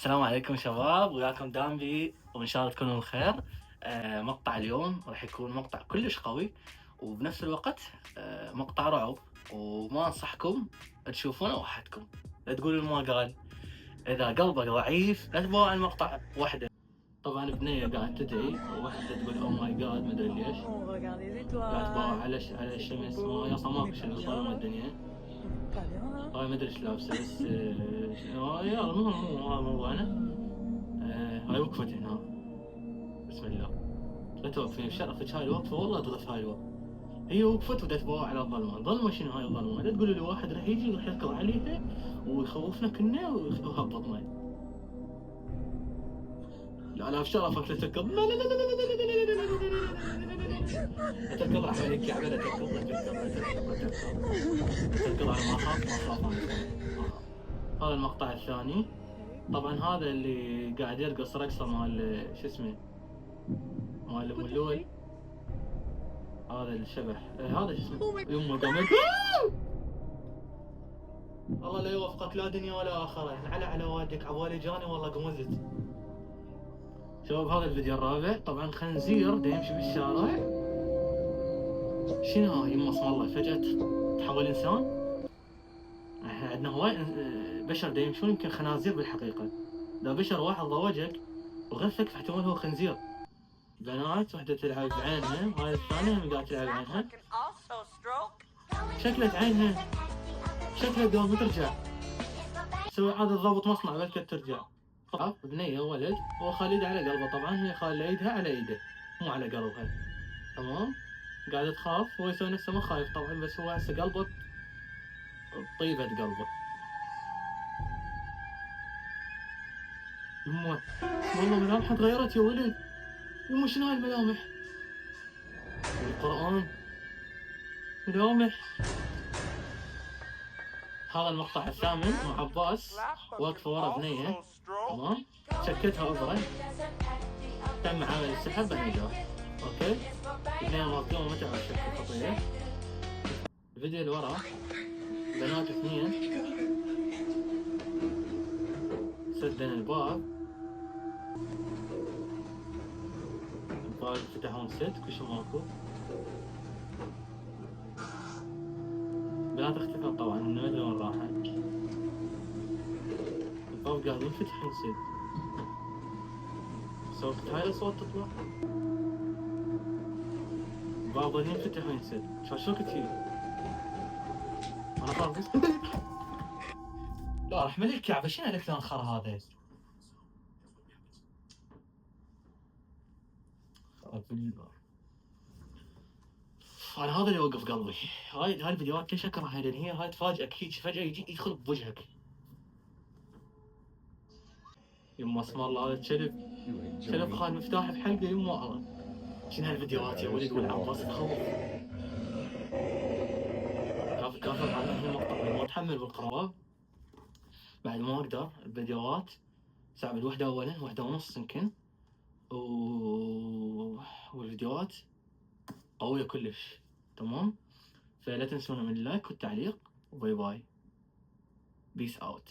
السلام عليكم شباب، وياكم دامبي وإن شاء الله تكونوا بخير. مقطع اليوم راح يكون مقطع كلش قوي، وبنفس الوقت مقطع رعب، وما أنصحكم تشوفونه وحدكم، لا تقولوا ما قال. إذا قلبك ضعيف لا تبغى عن مقطع وحده. طبعا بنية قاعد تدعي، وواحدة تقول أو ماي جاد ما أدري ليش، On regarde les قاعد تبغى étoiles. على الشمس، ما أصلا On ماكو n'est pas شمس ولا bien. الدنيا. Pas bien. هاي ما أدري إيش لابسة، بس يلا مو هذا موضوعنا. هاي وقفت هنا، بسم الله. لا توقفين بشرفك، هاي الوقفة والله تغث هاي الوقفة. هي وقفت ودا تبغى على الظلمة، ظلمة شنو هاي الظلمة؟ لا تقولوا لي واحد راح يجي وراح يركض عليها ويخوفنا كنا ويهبطنا. لا لا بشرفك لا تركض، لا لا لا لا لا لا لا لا لا لا تركض، راح عليك يا عبد، لا تركض لا تركض لا تركض لا تركض لا تركض، انا ما اخاف ما اخاف ما اخاف. هذا المقطع الثاني. طبعا هذا اللي قاعد يرقص رقصة مال شو اسمه، مال ام اللول، هذا الشبح، هذا شو اسمه يمه قام الله لا يوفقك لا دنيا ولا آخرة، على وادك عوالي جاني والله قمزت. شباب هذا الفيديو الرابع. طبعا خنزير دا يمشي بالشارع، شنو هاي يما اسم الله فجأة تحول إنسان. احنا عندنا هواي بشر دا يمشون يمكن خنازير بالحقيقة. دا بشر واحد ضوجك وغثك فاحتمال هو خنزير. بنات وحدة تلعب بعينها، وهاي الثانية هم قاعدة تلعب بعينها. شكلت عينها، شكلها قام ترجع. سوي هذا الضابط مصنع بلكت ترجع. بنية ولد، هو خالي ايده على قلبه، طبعا هي خالي ايدها على ايده مو على قلبها، تمام. قاعدة تخاف، هو يسوي نفسه ما خايف طبعا، بس هو هسه قلبه طيبة قلبه. يمه والله ملامحه تغيرت يا ولد، يمه شنو هاي الملامح؟ القرآن ملامح. هذا المقطع الثامن مع عباس واقفة ورا بنية، تمام، شكتها أبرة، تم عمل السحب بالنجاح، اوكي. بنية مظلومة ما تعرف شك الخطية. الفيديو اللي وراه بنات اثنين سدن الباب فتحون سد كل شي ماكو. بنات اختفت طبعا، ما ادري وين راحت. الباب قاعد ينفتح ينسد، سوقت هاي الاصوات تطلع، الباب ظل ينفتح وينسد، شو كتير. انا خلاص لا راح ملك كعبة، شنو الكلام الخرا هذا؟ انا هذا اللي يوقف قلبي. هاي الفيديوهات ليش اكرهها؟ لان هاي تفاجئك هيك فجأة يجي يدخل بوجهك. يما اسم الله هذا كلب خال مفتاح بحلقه يما الله. شنو هالفيديوهات يا ولد والعباس تخوف. كافر على انهي المقطع ما اتحمل بالقرار، بعد ما اقدر. الفيديوهات ساعة الوحدة اولا، وحدة ونص يمكن، و... والفيديوهات قوية كلش، تمام. فلا تنسونا من اللايك والتعليق، وباي باي، بيس اوت.